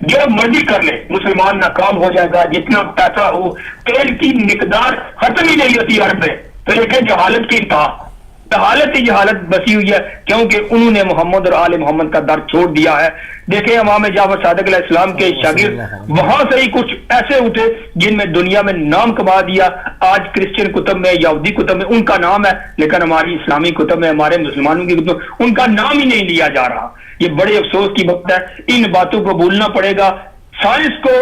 جو مرضی کر لے مسلمان ناکام ہو جائے گا، جتنا پیسہ ہو، تیل کی مقدار ختم ہی نہیں ہوتی عرب میں. تو دیکھیں جہالت کی جہالت ہی جہالت بسی ہوئی ہے، کیونکہ انہوں نے محمد اور آل محمد کا در چھوڑ دیا ہے. دیکھیں امام جعفر صادق علیہ السلام کے شاگرد وہاں سے ہی کچھ ایسے اٹھے جن میں دنیا میں نام کما دیا. آج کرسچن کتب میں، یہودی کتب میں ان کا نام ہے، لیکن ہماری اسلامی کتب میں، ہمارے مسلمانوں کی کتب میں ان کا نام ہی نہیں لیا جا رہا. یہ بڑے افسوس کی بات ہے. ان باتوں کو بھولنا پڑے گا، سائنس کو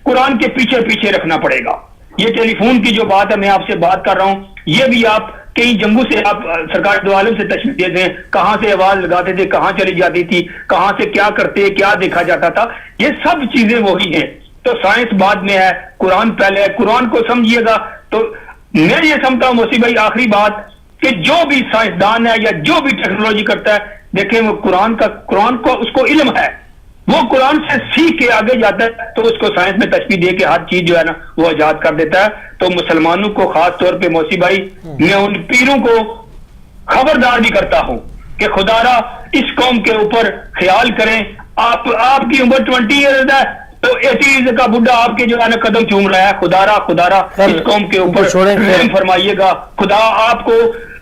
قرآن کے پیچھے پیچھے رکھنا پڑے گا. یہ ٹیلی فون کی جو بات ہے، میں آپ سے بات کر رہا ہوں، یہ بھی آپ کہیں جنگوں سے آپ سرکار دو عالم سے تشریف دیتے ہیں، کہاں سے آواز لگاتے تھے، کہاں چلی جاتی تھی، کہاں سے کیا کرتے، کیا دیکھا جاتا تھا، یہ سب چیزیں وہی ہیں. تو سائنس بعد میں ہے، قرآن پہلے ہے. قرآن کو سمجھیے گا تو میں یہ سمجھتا ہوں موسی بھائی آخری بات کہ جو بھی سائنسدان ہے یا جو بھی ٹیکنالوجی کرتا ہے، دیکھیں وہ قرآن کو اس کو علم ہے، وہ قرآن سے سیکھ کے آگے جاتا ہے تو اس کو سائنس میں تشبیہ دے کے ہر چیز جو ہے نا وہ ایجاد کر دیتا ہے. تو مسلمانوں کو خاص طور پہ موسی بھائی میں ان پیروں کو خبردار بھی کرتا ہوں کہ خدا را اس قوم کے اوپر خیال کریں. آپ کی عمر 20 ایئرز ہے تو 80 ایئرز کا بڈھا آپ کے جو ہے نا قدم چوم رہا ہے. خدا را اس قوم کے اوپر رحم فرمائیے گا. خدا آپ کو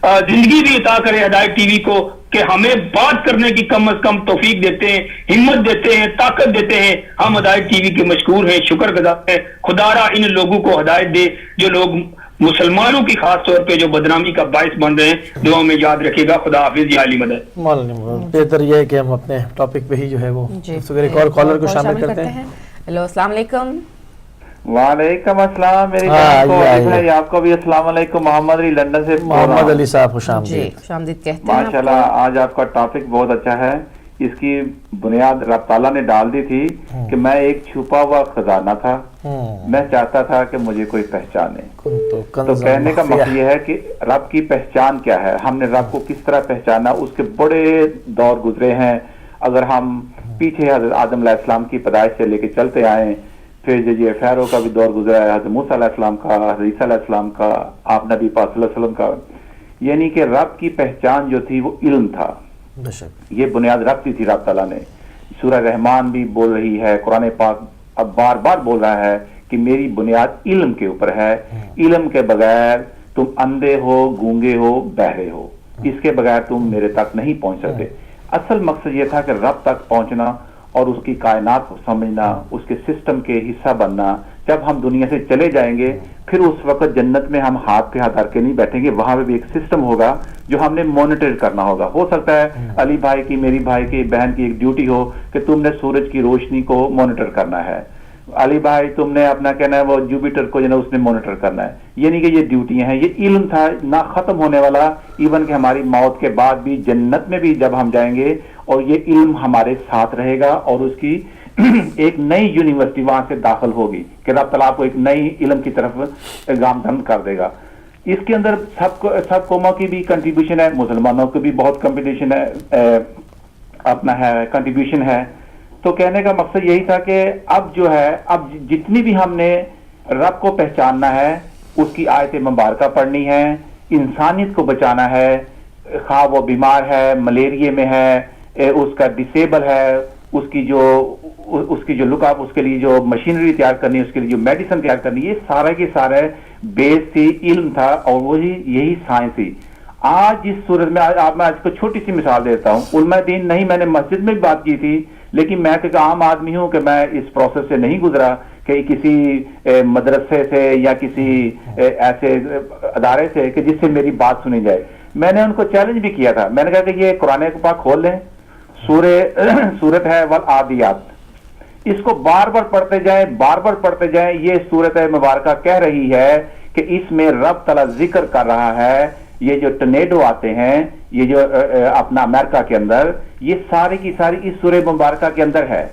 زندگی بھی عطا کرے ہدایت ٹی وی کو کہ ہمیں بات کرنے کی کم از کم توفیق دیتے ہیں، ہمت دیتے ہیں، طاقت دیتے ہیں. ہم ہدایت ٹی وی کے مشکور ہیں، شکر گزار ہیں. خدا را ان لوگوں کو ہدایت دے جو لوگ مسلمانوں کی خاص طور پہ جو بدنامی کا باعث بن رہے ہیں. دعاؤں میں یاد رکھے گا. خدا حافظ. یا علی مدد. بہتر یہ ہے کہ ہم اپنے ٹاپک پہ ہی جو ہے وہ ایک اور کالر کو شامل کرتے ہیں. ہیلو السلام علیکم. وعلیکم السلام. میری بھائی آپ کو بھی السلام علیکم. محمد علی لندن سے. محمد علی صاحب خوش جی خوش آمدید کہتے ہیں. ماشاءاللہ آج آپ کا ٹاپک بہت اچھا ہے. اس کی بنیاد رب تعالیٰ نے ڈال دی تھی کہ میں ایک چھپا ہوا خزانہ تھا، میں چاہتا تھا کہ مجھے کوئی پہچانے. تو کہنے کا مقصد یہ ہے کہ رب کی پہچان کیا ہے، ہم نے رب کو کس طرح پہچانا. اس کے بڑے دور گزرے ہیں. اگر ہم پیچھے حضرت آدم علیہ السلام کی پیدائش سے لے کے چلتے آئیں، پھر جو فیرو کا بھی دور گزرا ہے، حضرت موسیٰ علیہ السلام کا، حضرت عیسیٰ علیہ السلام کا، آپ نبی پاک صلی اللہ علیہ وسلم کا. یعنی کہ رب کی پہچان جو تھی وہ علم تھا. یہ بنیاد رکھتی تھی رب تعالیٰ نے. سورہ رحمان بھی بول رہی ہے، قرآن پاک اب بار بار بول رہا ہے کہ میری بنیاد علم کے اوپر ہے. علم کے بغیر تم اندھے ہو، گونگے ہو، بہرے ہو. اس کے بغیر تم میرے تک نہیں پہنچ سکتے. اصل مقصد یہ تھا کہ رب تک پہنچنا اور اس کی کائنات کو سمجھنا، اس کے سسٹم کے حصہ بننا. جب ہم دنیا سے چلے جائیں گے پھر اس وقت جنت میں ہم ہاتھ پہ ہاتھ دھر کے نہیں بیٹھیں گے، وہاں پہ بھی ایک سسٹم ہوگا جو ہم نے مانیٹر کرنا ہوگا. ہو سکتا ہے علی بھائی کی، میری بھائی کی، بہن کی ایک ڈیوٹی ہو کہ تم نے سورج کی روشنی کو مانیٹر کرنا ہے. علی بھائی تم نے اپنا کہنا ہے وہ جوپیٹر کو جو ہے اس نے مانیٹر کرنا ہے. یعنی کہ یہ ڈیوٹیاں ہیں. یہ علم تھا نہ ختم ہونے والا. ایون کہ ہماری موت کے بعد بھی جنت میں بھی جب ہم جائیں گے اور یہ علم ہمارے ساتھ رہے گا اور اس کی ایک نئی یونیورسٹی وہاں سے داخل ہوگی کہ رب تعالیٰ کو ایک نئی علم کی طرف گامزن کر دے گا. اس کے اندر سب قوموں کی بھی کنٹریبیوشن ہے، مسلمانوں کی بھی بہت کمپٹیشن ہے، اپنا ہے کنٹریبیوشن ہے. تو کہنے کا مقصد یہی تھا کہ اب جو ہے اب جتنی بھی ہم نے رب کو پہچاننا ہے اس کی آیت مبارکہ پڑھنی ہے، انسانیت کو بچانا ہے. خواہ وہ بیمار ہے، ملیریا میں ہے، اس کا ڈسیبل ہے، اس کی جو لک اپ، اس کے لیے جو مشینری تیار کرنی، اس کے لیے جو میڈیسن تیار کرنی، یہ سارے کے سارے بیس تھی، علم تھا اور وہی یہی سائنس تھی. آج جس صورت میں میں آج کو چھوٹی سی مثال دیتا ہوں. علماء دین نہیں، میں نے مسجد میں بھی بات کی تھی، لیکن میں ایک عام آدمی ہوں کہ میں اس پروسیس سے نہیں گزرا کہ کسی مدرسے سے یا کسی ایسے ادارے سے کہ جس سے میری بات سنی جائے. میں نے ان کو چیلنج بھی کیا تھا. میں نے کہا کہ یہ قرآن پاک کھول لیں، سورت ہے والعادیات، اس کو بار بار پڑھتے جائیں. یہ سورت مبارکہ کہہ رہی ہے کہ اس میں رب تعالیٰ ذکر کر رہا ہے یہ جو ٹورنیڈو آتے ہیں، یہ جو اپنا امریکہ کے اندر، یہ ساری کی ساری اس سورہ مبارکہ کے اندر ہے.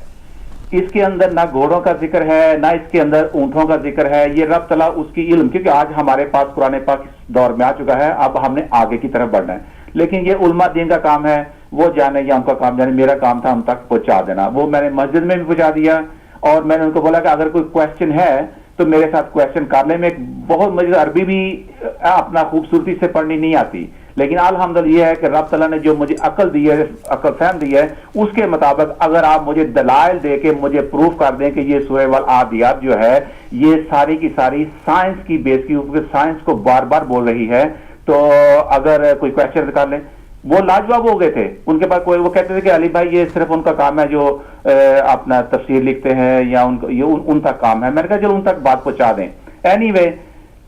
اس کے اندر نہ گھوڑوں کا ذکر ہے، نہ اس کے اندر اونٹوں کا ذکر ہے. یہ رب تعالیٰ اس کی علم، کیونکہ آج ہمارے پاس قرآن پاک اس دور میں آ چکا ہے، اب ہم نے آگے کی طرف بڑھنا ہے. لیکن یہ علماء دین کا کام ہے، وہ جانے یا ان کا کام جانے. میرا کام تھا ان تک پہنچا دینا. وہ میں نے مسجد میں بھی پہنچا دیا اور میں نے ان کو بولا کہ اگر کوئی کویسچن ہے تو میرے ساتھ کویسچن کرنے میں بہت مجھے عربی بھی اپنا خوبصورتی سے پڑھنی نہیں آتی، لیکن الحمدللہ یہ ہے کہ رب تعالیٰ نے جو مجھے عقل دی ہے، عقل فہم دی ہے، اس کے مطابق اگر آپ مجھے دلائل دے کے مجھے پروف کر دیں کہ یہ سورہ والعادیات جو ہے یہ ساری کی ساری سائنس کی بیس کی اوپر سائنس کو بار بار بول رہی ہے، تو اگر کوئی کوشچن کر لیں، وہ لاجواب ہو گئے تھے ان کے پاس کوئی، وہ کہتے تھے کہ علی بھائی یہ صرف ان کا کام ہے جو اپنا تفسیر لکھتے ہیں یا ان تک کام ہے. میں نے کہا چلو ان تک بات پہنچا دیں. اینی وے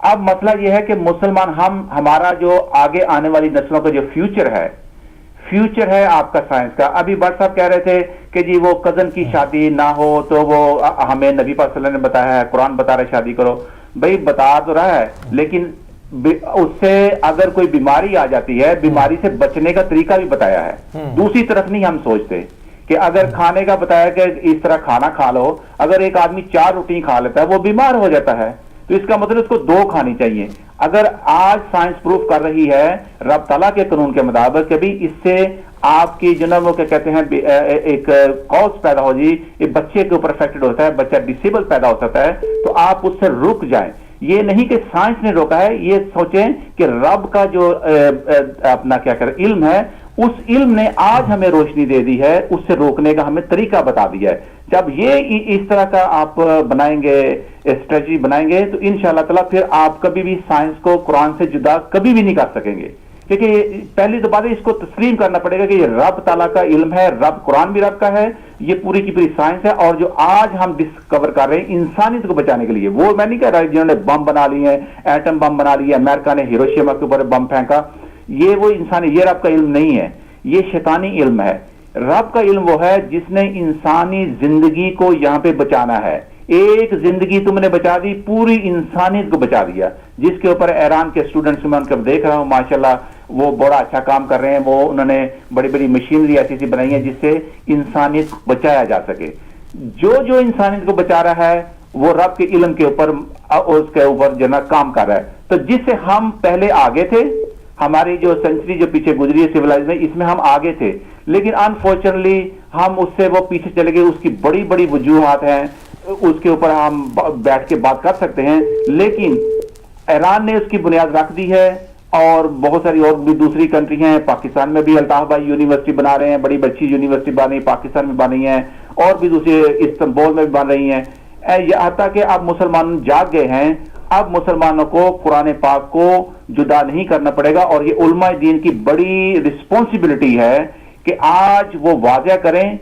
اب مسئلہ یہ ہے کہ مسلمان ہمارا جو آگے آنے والی نسلوں کا جو فیوچر ہے آپ کا سائنس کا. ابھی بٹ صاحب کہہ رہے تھے کہ جی وہ کزن کی شادی نہ ہو تو وہ ہمیں نبی پاک صلی اللہ علیہ وسلم نے بتایا ہے، قرآن بتا رہا ہے شادی کرو. بھائی بتا تو رہا ہے لیکن اس سے اگر کوئی بیماری آ جاتی ہے، بیماری سے بچنے کا طریقہ بھی بتایا ہے. دوسری طرف نہیں ہم سوچتے کہ اگر کھانے کا بتایا کہ اس طرح کھانا کھا لو، اگر ایک آدمی 4 روٹی کھا لیتا ہے وہ بیمار ہو جاتا ہے، تو اس کا مطلب اس کو 2 کھانی چاہیے. اگر آج سائنس پروف کر رہی ہے رب تعالیٰ کے قانون کے مطابق کہ بھی اس سے آپ کی جنرل وہ کہتے ہیں ایک کاز پیدا ہو جی، ایک بچے کے اوپر افیکٹڈ ہوتا ہے، بچہ ڈسیبل پیدا ہو سکتا ہے، تو آپ اس سے رک جائیں. یہ نہیں کہ سائنس نے روکا ہے، یہ سوچیں کہ رب کا جو اپنا کیا کہہ رہے علم ہے، اس علم نے آج ہمیں روشنی دے دی ہے، اس سے روکنے کا ہمیں طریقہ بتا دیا ہے. جب یہ اس طرح کا آپ بنائیں گے، اسٹریٹجی بنائیں گے، تو انشاءاللہ تعالیٰ پھر آپ کبھی بھی سائنس کو قرآن سے جدا کبھی بھی نہیں کر سکیں گے. کیونکہ پہلی تو بات ہے اس کو تسلیم کرنا پڑے گا کہ یہ رب تعالیٰ کا علم ہے، رب قرآن بھی رب کا ہے، یہ پوری کی پوری سائنس ہے. اور جو آج ہم ڈسکور کر رہے ہیں انسانیت کو بچانے کے لیے، وہ میں نہیں کہہ رہا جنہوں نے بم بنا لیے ہیں، ایٹم بم بنا لیے، امریکہ نے ہیروشیما کے اوپر بم پھینکا، یہ وہ انسانی، یہ رب کا علم نہیں ہے، یہ شیطانی علم ہے. رب کا علم وہ ہے جس نے انسانی زندگی کو یہاں پہ بچانا ہے. ایک زندگی تم نے بچا دی، پوری انسانیت کو بچا دیا. جس کے اوپر ایران کے اسٹوڈنٹس میں ان کو دیکھ رہا ہوں ماشاءاللہ وہ بڑا اچھا کام کر رہے ہیں. وہ انہوں نے بڑی بڑی مشینری ایسی بنائی ہے جس سے انسانیت کو بچایا جا سکے. جو انسانیت کو بچا رہا ہے وہ رب کے علم کے اوپر اس کے اوپر جو نا کام کر رہا ہے. تو جس سے ہم پہلے آگے تھے، ہماری جو سینچری جو پیچھے گزری ہے سویلائزیشن، اس میں ہم آگے تھے، لیکن انفارچونیٹلی ہم اس سے وہ پیچھے چلے گئے. اس کی بڑی بڑی وجوہات ہیں، اس کے اوپر ہم بیٹھ کے بات کر سکتے ہیں، لیکن ایران نے اس کی بنیاد رکھ دی ہے. اور بہت ساری اور بھی دوسری کنٹری ہیں، پاکستان میں بھی الطاف بھائی یونیورسٹی بنا رہے ہیں، بڑی اچھی یونیورسٹی بن رہی، پاکستان میں بن رہی ہیں، اور بھی دوسری استنبول میں بھی بن رہی ہیں. یہاں کہ اب مسلمان جاگ گئے ہیں. اب مسلمانوں کو قرآن پاک کو جدا نہیں کرنا پڑے گا، اور یہ علماء دین کی بڑی رسپانسبلٹی ہے کہ آج وہ واضح کریں،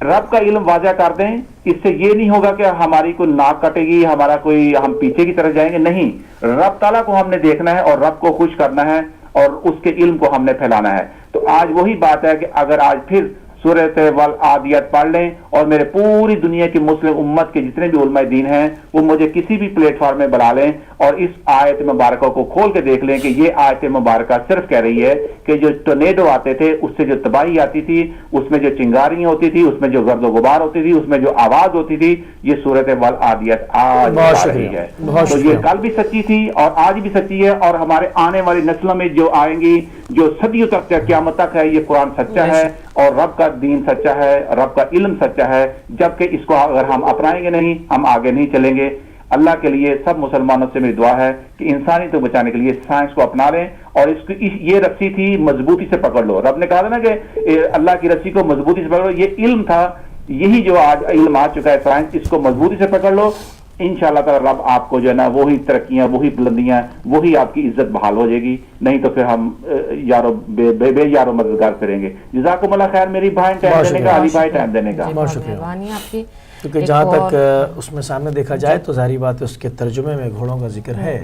رب کا علم واضح کر دیں. اس سے یہ نہیں ہوگا کہ ہماری کوئی ناک کٹے گی، ہمارا کوئی ہم پیچھے کی طرف جائیں گے. نہیں، رب تعالیٰ کو ہم نے دیکھنا ہے اور رب کو خوش کرنا ہے اور اس کے علم کو ہم نے پھیلانا ہے. تو آج وہی بات ہے کہ اگر آج پھر سورۃ والعادیات پڑھ لیں، اور میرے پوری دنیا کی مسلم امت کے جتنے بھی علماء دین ہیں وہ مجھے کسی بھی پلیٹ فارم میں بلا لیں اور اس آیت مبارکہ کو کھول کے دیکھ لیں کہ یہ آیت مبارکہ صرف کہہ رہی ہے کہ جو ٹورنیڈو آتے تھے اس سے جو تباہی آتی تھی، اس میں جو چنگاریاں ہوتی تھی، اس میں جو گرد و غبار ہوتی تھی، اس میں جو آواز ہوتی تھی، یہ سورۃ والعادیات آج بتا رہی ہے. تو یہ کل بھی سچی تھی اور آج بھی سچی ہے، اور ہمارے آنے والی نسلوں میں جو آئیں گی، جو صدیوں تک قیامت تک ہے، یہ قرآن سچا ہے اور رب کا دین سچا ہے، رب کا علم سچا ہے. جبکہ اس کو اگر ہم اپنائیں گے نہیں، ہم آگے نہیں چلیں گے. اللہ کے لیے سب مسلمانوں سے میری دعا ہے کہ انسانیت کو بچانے کے لیے سائنس کو اپنا لیں، اور اس کی یہ رسی تھی مضبوطی سے پکڑ لو. رب نے کہا تھا نا کہ اللہ کی رسی کو مضبوطی سے پکڑ لو. یہ علم تھا، یہی جو آج علم آ چکا ہے سائنس، اس کو مضبوطی سے پکڑ لو. انشاءاللہ تعالی رب آپ کو جو ہے نا وہی ترقیاں، وہی بلندیاں، وہی آپ کی عزت بحال ہو جائے گی. نہیں تو پھر ہم یارو بے یارو مددگار پھریں گے. جزاکم اللہ خیر میری بہن ٹائم دینے کا، علی بھائی ٹائم دینے کا. بہت شکریہ. کیونکہ جہاں تک اس میں سامنے دیکھا جائے تو ظاہری بات ہے اس کے ترجمے میں گھوڑوں کا ذکر ہے،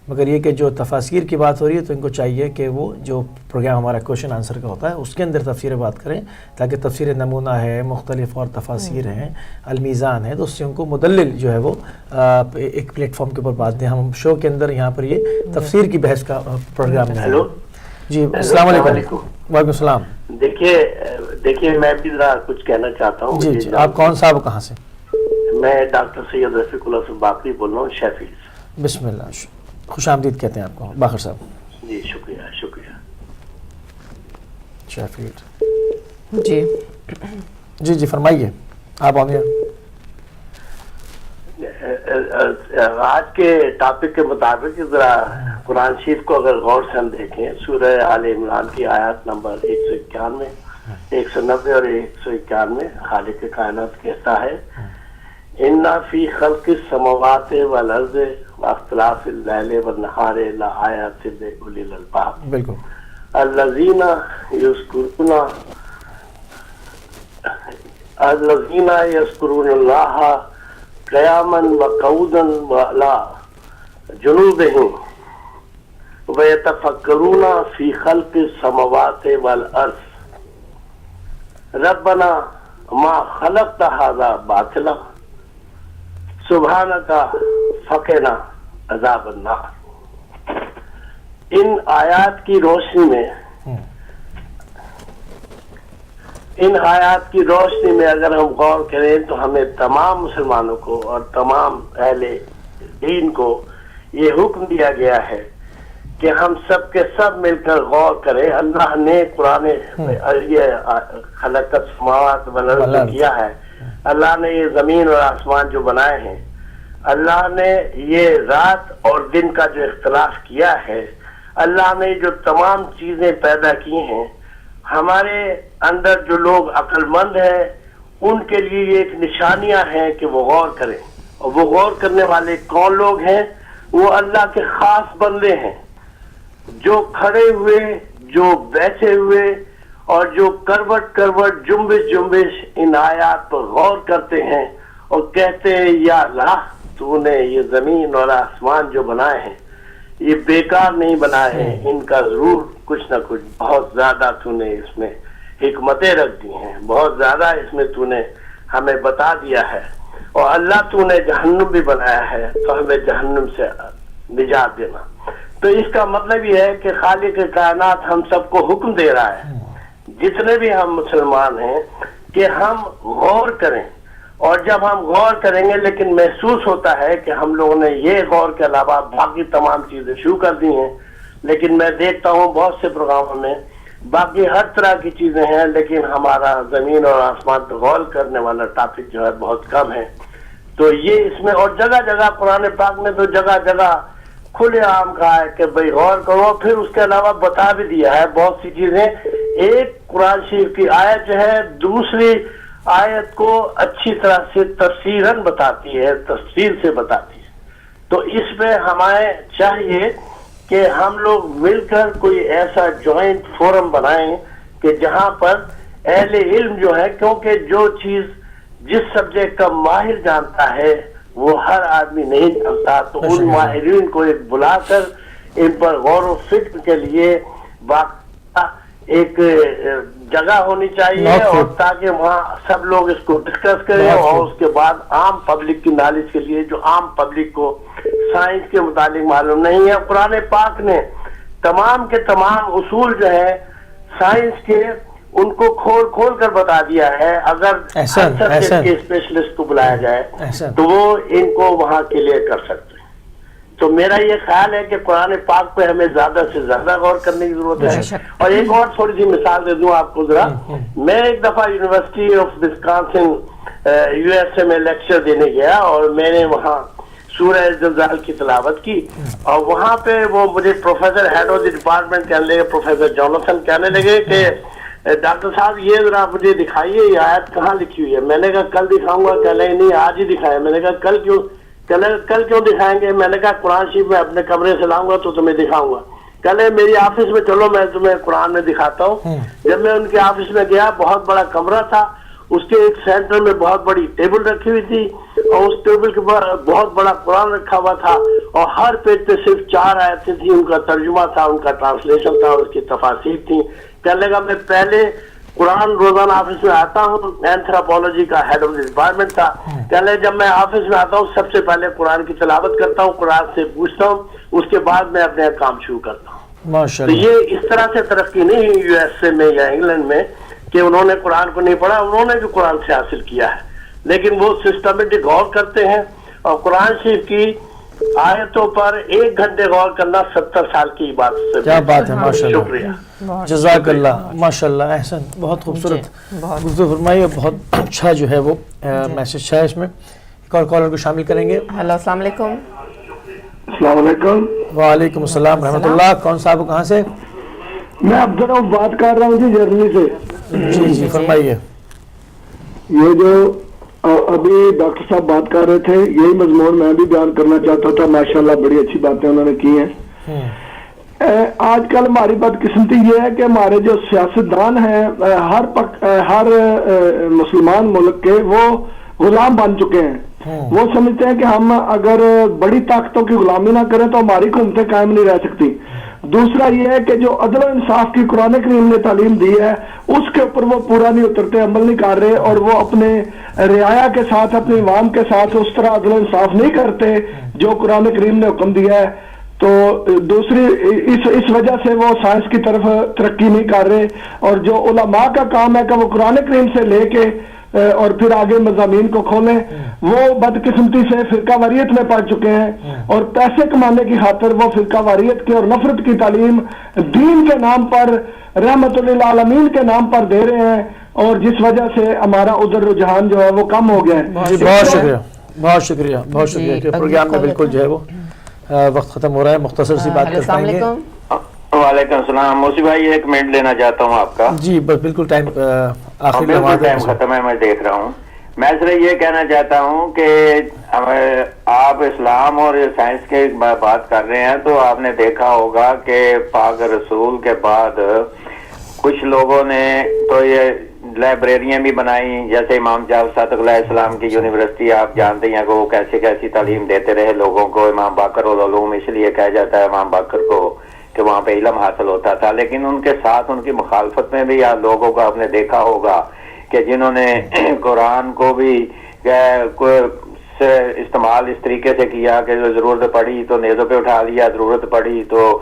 مگر یہ کہ جو تفاسیر کی بات ہو رہی ہے تو ان کو چاہیے کہ وہ جو پروگرام ہمارا کوشچن آنسر کا ہوتا ہے اس کے اندر تفسیر بات کریں، تاکہ تفسیر نمونہ ہے، مختلف اور تفاسیر ہیں، المیزان ہے، تو اس سے ان کو مدلل جو ہے وہ ایک پلیٹ فارم کے اوپر بات دیں. ہم شو کے اندر یہاں پر یہ تفسیر کی بحث کا پروگرام ہے. ہیلو جی السلام علیکم. وعلیکم السلام. دیکھیے میں بھی ذرا کچھ کہنا چاہتا ہوں. جی آپ کون صاحب کہاں سے؟ میں ڈاکٹر سید رفیق اللہ سے باقری بول رہا ہوں، شیفیلڈ سے. بسم اللہ، خوش آمدید کہتے ہیں آپ کو باقر صاحب. جی شکریہ. شیفیلڈ جی فرمائیے آپ آن ایئر. آج کے ٹاپک کے مطابق ذرا قرآن شریف کو اگر غور سے ہم دیکھیں سورہ آل عمران کی آیات نمبر 191 190 اور 191 خالق کائنات کہتا ہے اِنَّ فِي خَلْقِ السَّمَاوَاتِ وَالْأَرْضِ وَاخْتِلَافِ اللَّيْلِ وَالنَّهَارِ لَآيَاتٍ لِأُولِي الْأَلْبَابِ بالکل الَّذِينَ يَذْكُرُونَ اللَّهَ قِيَامًا وَقُعُودًا وَعَلَى جُنُوبِهِمْ وَيَتَفَكَّرُونَ فِي خَلْقِ السَّمَاوَاتِ وَالْأَرْضِ رَبَّنَا مَا خَلَقْتَ هَذَا بَاطِلًا سُبْحَانَكَ فَقِنَا عَذَابَ النَّارِ. ان آیات کی روشنی میں اگر ہم غور کریں تو ہمیں تمام مسلمانوں کو اور تمام اہل دین کو یہ حکم دیا گیا ہے کہ ہم سب کے سب مل کر غور کریں. اللہ نے قرآن خلق السماوات والارض کیا ہے, اللہ نے یہ زمین اور آسمان جو بنائے ہیں, اللہ نے یہ رات اور دن کا جو اختلاف کیا ہے, اللہ نے جو تمام چیزیں پیدا کی ہیں, ہمارے اندر جو لوگ عقل مند ہیں ان کے لیے یہ ایک نشانیاں ہیں کہ وہ غور کریں. اور وہ غور کرنے والے کون لوگ ہیں؟ وہ اللہ کے خاص بندے ہیں جو کھڑے ہوئے, جو بیٹھے ہوئے اور جو کروٹ جنبش ان آیات پر غور کرتے ہیں اور کہتے ہیں یا اللہ تو نے یہ زمین اور آسمان جو بنائے ہیں یہ بیکار نہیں بنائے ہیں, ان کا ضرور کچھ نہ کچھ بہت زیادہ تو نے اس میں حکمتیں رکھ دی ہیں, بہت زیادہ اس میں تو نے ہمیں بتا دیا ہے. اور اللہ تو نے جہنم بھی بنایا ہے تو ہمیں جہنم سے نجات دینا. تو اس کا مطلب یہ ہے کہ خالق کائنات ہم سب کو حکم دے رہا ہے, جتنے بھی ہم مسلمان ہیں, کہ ہم غور کریں. اور جب ہم غور کریں گے لیکن محسوس ہوتا ہے کہ ہم لوگوں نے یہ غور کے علاوہ باقی تمام چیزیں شروع کر دی ہیں, لیکن میں دیکھتا ہوں بہت سے پروگراموں میں باقی ہر طرح کی چیزیں ہیں لیکن ہمارا زمین اور آسمان پر غور کرنے والا ٹاپک جو ہے بہت کم ہے. تو یہ اس میں, اور جگہ جگہ قرآن پاک میں تو جگہ جگہ کھلے عام کہا ہے کہ بھئی غور کرو. پھر اس کے علاوہ بتا بھی دیا ہے بہت سی چیزیں. ایک قرآن شریف کی آیت جو ہے دوسری آیت کو اچھی طرح سے تفسیراً بتاتی ہے, تفصیل سے بتاتی ہے. تو اس میں ہمیں چاہیے کہ ہم لوگ مل کر کوئی ایسا جوائنٹ فورم بنائیں کہ جہاں پر اہل علم جو ہے, کیونکہ جو چیز جس سبجیکٹ کا ماہر جانتا ہے وہ ہر آدمی نہیں جانتا, تو ان ماہرین کو ایک بلا کر ان پر غور و فکر کے لیے ایک جگہ ہونی چاہیے, اور تاکہ وہاں سب لوگ اس کو ڈسکس کریں. اور اس کے بعد عام پبلک کی نالج کے لیے, جو عام پبلک کو سائنس کے متعلق معلوم نہیں ہے, قرآن پاک نے تمام کے تمام اصول جو ہے سائنس کے ان کو کھول کر بتا دیا ہے. اگر اسپیشلسٹ کو بلایا جائے تو وہ ان کو وہاں کلیئر کر سکتے ہیں. تو میرا یہ خیال ہے کہ قرآن پاک پہ ہمیں زیادہ سے زیادہ غور کرنے کی ضرورت ہے. اور ایک اور تھوڑی سی مثال دے دوں آپ کو ذرا. میں ایک دفعہ یونیورسٹی آف وسکانسن USA میں لیکچر دینے گیا اور میں نے وہاں سورہ زلزال کی تلاوت کی, اور وہاں پہ وہ مجھے professor head of the department کہنے لگے, پروفیسر جونسن کہنے لگے کہ ڈاکٹر صاحب یہ ذرا مجھے دکھائیے یہ آیت کہاں لکھی ہوئی ہے. میں نے کہا کل دکھاؤں گا. کہنے لگے نہیں آج ہی دکھائے. میں نے کہا کل کیوں دکھائیں گے؟ میں نے کہا قرآن شریف میں اپنے کمرے سے لاؤں گا تو تمہیں دکھاؤں گا. کل میری آفس میں چلو میں تمہیں قرآن میں دکھاتا ہوں. جب میں ان کے آفس میں گیا, بہت بڑا کمرہ تھا, اس کے ایک سینٹر میں بہت بڑی ٹیبل رکھی ہوئی تھی اور اس ٹیبل کے اوپر بہت بڑا قرآن رکھا ہوا تھا, اور ہر پیج پہ صرف 4 آیتیں تھیں, ان کا ترجمہ تھا, ان کا ٹرانسلیشن تھا, اس کی تفاسیر تھی. کہنے لگا میں پہلے قرآن روزانہ آفس میں آتا ہوں, اینتھروپولوجی کا ہیڈ آف دی ڈپارٹمنٹ تھا. کہنے جب میں آفس میں آتا ہوں سب سے پہلے قرآن کی تلاوت کرتا ہوں, قرآن سے پوچھتا ہوں, اس کے بعد میں اپنے کام شروع کرتا ہوں. تو یہ اس طرح سے ترقی نہیں ہوئی USA میں یا انگلینڈ میں کہ انہوں نے قرآن کو نہیں پڑھا, انہوں نے بھی قرآن سے حاصل کیا ہے, لیکن وہ سسٹمیٹک غور کرتے ہیں. اور قرآن شریف کی آیتوں پر 1 گھنٹے غور کرنا 70 سال کی بات ہے. کیا بات ہے, ماشاءاللہ, شکریہ, جزاک اللہ, ماشاءاللہ, احسن, بہت خوبصورت گفتگو فرمائی, بہت اچھا جو ہے وہ میسج ہے اس میں. ایک اور کالر کو شامل کریں گے. ہیلو, السلام علیکم. السلام علیکم. وعلیکم السلام رحمۃ اللہ. کون صاحب کہاں سے؟ میں عبدالرؤف بات کر رہا ہوں جی جرمنی سے. جی جی فرمائیے. یہ جو ابھی ڈاکٹر صاحب بات کر رہے تھے یہی مضمون میں بھی بیان کرنا چاہتا تھا. ماشاءاللہ بڑی اچھی باتیں انہوں نے کی ہیں. آج کل ہماری بدقسمتی یہ ہے کہ ہمارے جو سیاستدان ہیں ہر مسلمان ملک کے وہ غلام بن چکے ہیں. وہ سمجھتے ہیں کہ ہم اگر بڑی طاقتوں کی غلامی نہ کریں تو ہماری حکومتیں قائم نہیں رہ سکتی. دوسرا یہ ہے کہ جو عدل و انصاف کی قرآن کریم نے تعلیم دی ہے اس کے اوپر وہ پورا نہیں اترتے, عمل نہیں کر رہے, اور وہ اپنے رعایا کے ساتھ اپنے عوام کے ساتھ اس طرح عدل و انصاف نہیں کرتے جو قرآن کریم نے حکم دیا ہے. تو دوسری اس وجہ سے وہ سائنس کی طرف ترقی نہیں کر رہے, اور جو علماء کا کام ہے کہ وہ قرآن کریم سے لے کے اور پھر آگے مضامین کو کھولیں, وہ بدقسمتی سے فرقہ واریت میں پڑ چکے ہیں, اور پیسے کمانے کی خاطر وہ فرقہ واریت کی اور نفرت کی تعلیم دین کے نام پر, رحمت للعالمین کے نام پر دے رہے ہیں, اور جس وجہ سے ہمارا ادھر رجحان جو ہے وہ کم ہو گیا ہے. بہت شکریہ, بہت شکریہ, بہت شکریہ کہ پروگرام میں بالکل جو ہے وہ وقت ختم ہو رہا ہے. مختصر سی بات کر پائیں گے. وعلیکم السلام. موسی بھائی 1 منٹ لینا چاہتا ہوں آپ کا. جی بالکل ٹائم آخری ٹائم ختم ہے, میں دیکھ رہا ہوں. میں صرف یہ کہنا چاہتا ہوں کہ آپ اسلام اور سائنس کے بات کر رہے ہیں تو آپ نے دیکھا ہوگا کہ پاک رسول کے بعد کچھ لوگوں نے تو یہ لائبریریاں بھی بنائی, جیسے امام جعفر صادق علیہ السلام کی یونیورسٹی آپ جانتے ہیں کہ وہ کیسی تعلیم دیتے رہے لوگوں کو. امام باقر العلوم اس لیے کہا جاتا ہے امام باقر کو کہ وہاں پہ علم حاصل ہوتا تھا. لیکن ان کے ساتھ ان کی مخالفت میں بھی لوگوں کو آپ نے دیکھا ہوگا کہ جنہوں نے قرآن کو بھی استعمال اس طریقے سے کیا کہ ضرورت پڑی تو نیزوں پہ اٹھا لیا, ضرورت پڑی تو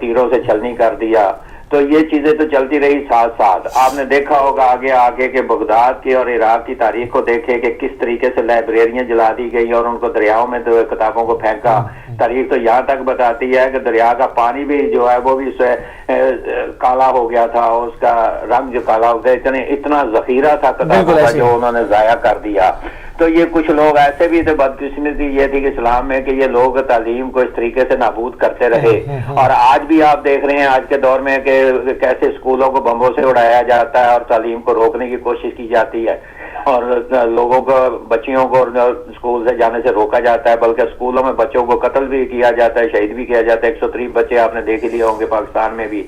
تیروں سے چھلنی کر دیا. تو یہ چیزیں تو چلتی رہی ساتھ ساتھ. آپ نے دیکھا ہوگا آگے کہ بغداد کی اور عراق کی تاریخ کو دیکھے کہ کس طریقے سے لائبریریاں جلا دی گئی اور ان کو دریاؤں میں تو کتابوں کو پھینکا. تاریخ تو یہاں تک بتاتی ہے کہ دریا کا پانی بھی جو ہے وہ بھی کالا ہو گیا تھا, اس کا رنگ جو کالا ہو گیا, اتنا ذخیرہ تھا کتابوں کا جو انہوں نے ضائع کر دیا. تو یہ کچھ لوگ ایسے بھی تھے, بدقسمتی یہ تھی کہ اسلام میں کہ یہ لوگ تعلیم کو اس طریقے سے نابود کرتے رہے. اور آج بھی آپ دیکھ رہے ہیں آج کے دور میں کہ کیسے اسکولوں کو بمبوں سے اڑایا جاتا ہے اور تعلیم کو روکنے کی کوشش کی جاتی ہے, اور لوگوں کو بچیوں کو اسکول سے جانے سے روکا جاتا ہے, بلکہ اسکولوں میں بچوں کو قتل بھی کیا جاتا ہے, شہید بھی کیا جاتا ہے. 130 بچے آپ نے دیکھ لیے ہوں گے پاکستان میں بھی.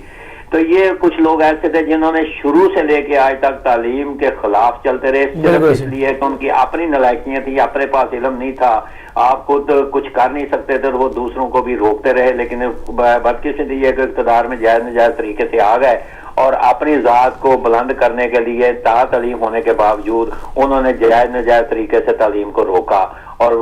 تو یہ کچھ لوگ ایسے تھے جنہوں نے شروع سے لے کے آج تک تعلیم کے خلاف چلتے رہے, صرف اس لیے کہ ان کی اپنی نالائکیاں تھی, اپنے پاس علم نہیں تھا, آپ خود کچھ کر نہیں سکتے تھے, وہ دوسروں کو بھی روکتے رہے. لیکن بدقسمتی یہ کہ اقتدار میں جائز نجائز طریقے سے آ گئے اور اپنی ذات کو بلند کرنے کے لیے تعلیم ہونے کے باوجود انہوں نے جائز نجائز طریقے سے تعلیم کو روکا اور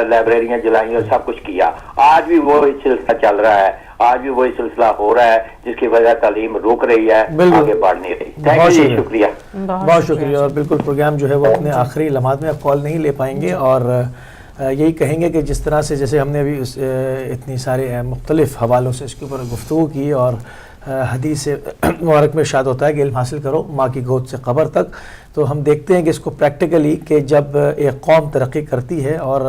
لائبریریاں جلائیں اور سب کچھ کیا. آج بھی وہی سلسلہ چل رہا ہے, آج بھی وہی سلسلہ ہو رہا ہے جس کی وجہ تعلیم رک رہی ہے, آگے بڑھ نہیں رہی. بہت شکریہ, بہت شکریہ. اور بالکل پروگرام جو ہے وہ اپنے آخری لمحات میں کال نہیں لے پائیں گے, اور یہی کہیں گے کہ جس طرح سے جیسے ہم نے ابھی اتنی سارے مختلف حوالوں سے اس کے اوپر گفتگو کی, اور حدیث مبارک میں ارشاد ہوتا ہے کہ علم حاصل کرو ماں کی گود سے قبر تک. تو ہم دیکھتے ہیں کہ اس کو پریکٹیکلی کہ جب ایک قوم ترقی کرتی ہے اور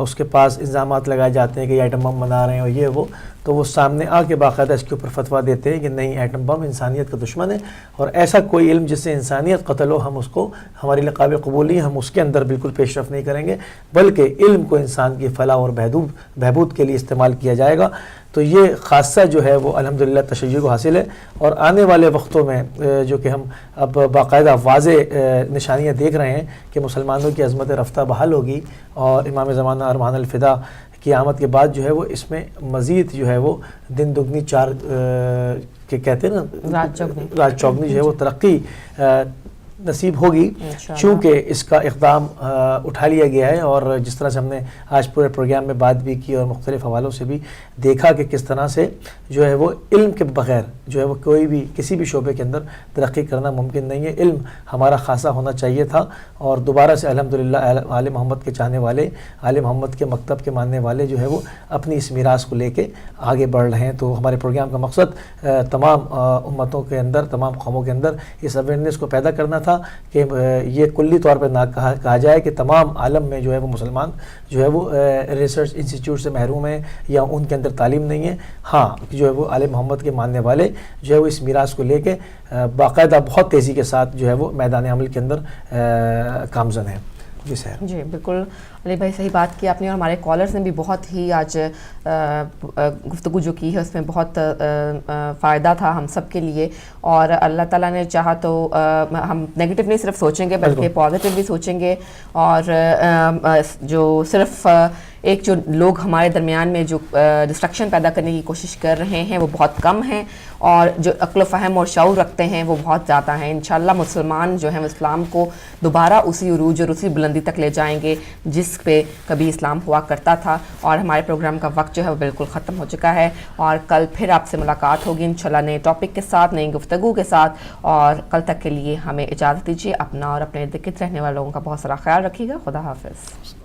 اس کے پاس الزامات لگائے جاتے ہیں کہ یہ ایٹم بم بنا رہے ہیں اور یہ وہ, تو وہ سامنے آ کے باقاعدہ اس کے اوپر فتویٰ دیتے ہیں کہ نہیں, ایٹم بم انسانیت کا دشمن ہے, اور ایسا کوئی علم جس سے انسانیت قتل ہو ہم اس کو ہماری قابل قبول نہیں, ہم اس کے اندر بالکل پیش رفت نہیں کریں گے, بلکہ علم کو انسان کی فلاح اور بہبود کے لیے استعمال کیا جائے گا. تو یہ خاصہ جو ہے وہ الحمدللہ تشیع کو حاصل ہے, اور آنے والے وقتوں میں جو کہ ہم اب باقاعدہ واضح نشانیاں دیکھ رہے ہیں کہ مسلمانوں کی عظمت رفتہ بحال ہوگی, اور امام زمانہ ارمان الفدا کی آمد کے بعد جو ہے وہ اس میں مزید جو ہے وہ دن دگنی چار کہ کہتے ہیں نا رات چوگنی جو ہے وہ ترقی نصیب ہوگی, چونکہ اس کا اقدام اٹھا لیا گیا ہے. اور جس طرح سے ہم نے آج پورے پروگرام میں بات بھی کی اور مختلف حوالوں سے بھی دیکھا کہ کس طرح سے جو ہے وہ علم کے بغیر جو ہے وہ کوئی بھی کسی بھی شعبے کے اندر ترقی کرنا ممکن نہیں ہے. علم ہمارا خاصہ ہونا چاہیے تھا, اور دوبارہ سے الحمدللہ آل محمد کے چاہنے والے, آل محمد کے مکتب کے ماننے والے جو ہے وہ اپنی اس میراث کو لے کے آگے بڑھ رہے ہیں. تو ہمارے پروگرام کا مقصد تمام امتوں کے اندر, تمام قوموں کے اندر اس اویئرنیس کو پیدا کرنا تھا تھا کہ یہ کلی طور پہ نہ کہا جائے کہ تمام عالم میں جو ہے وہ مسلمان جو ہے وہ ریسرچ انسٹیٹیوٹ سے محروم ہیں یا ان کے اندر تعلیم نہیں ہے. ہاں جو ہے وہ آل محمد کے ماننے والے جو ہے وہ اس میراث کو لے کے باقاعدہ بہت تیزی کے ساتھ جو ہے وہ میدان عمل کے اندر کامزن ہیں. جی سر. جی بالکل علی بھائی صحیح بات کی آپ نے, اور ہمارے کالرز نے بھی بہت ہی آج گفتگو جو کی ہے اس میں بہت فائدہ تھا ہم سب کے لیے, اور اللہ تعالیٰ نے چاہا تو ہم نیگیٹو نہیں صرف سوچیں گے بلکہ پازیٹیو بھی سوچیں گے, اور جو صرف ایک جو لوگ ہمارے درمیان میں جو ڈسٹرکشن پیدا کرنے کی کوشش کر رہے ہیں وہ بہت کم ہیں, اور جو عقل و فہم اور شعور رکھتے ہیں وہ بہت زیادہ ہیں. انشاءاللہ مسلمان جو ہیں اسلام کو دوبارہ اسی عروج اور اسی بلندی تک لے جائیں گے جس پہ کبھی اسلام ہوا کرتا تھا. اور ہمارے پروگرام کا وقت جو ہے وہ بالکل ختم ہو چکا ہے, اور کل پھر آپ سے ملاقات ہوگی انشاءاللہ نئے ٹاپک کے ساتھ, نئی گفتگو کے ساتھ, اور کل تک کے لیے ہمیں اجازت دیجیے. اپنا اور اپنے ارد گرد رہنے والوں کا بہت سارا خیال رکھیے گا. خدا حافظ.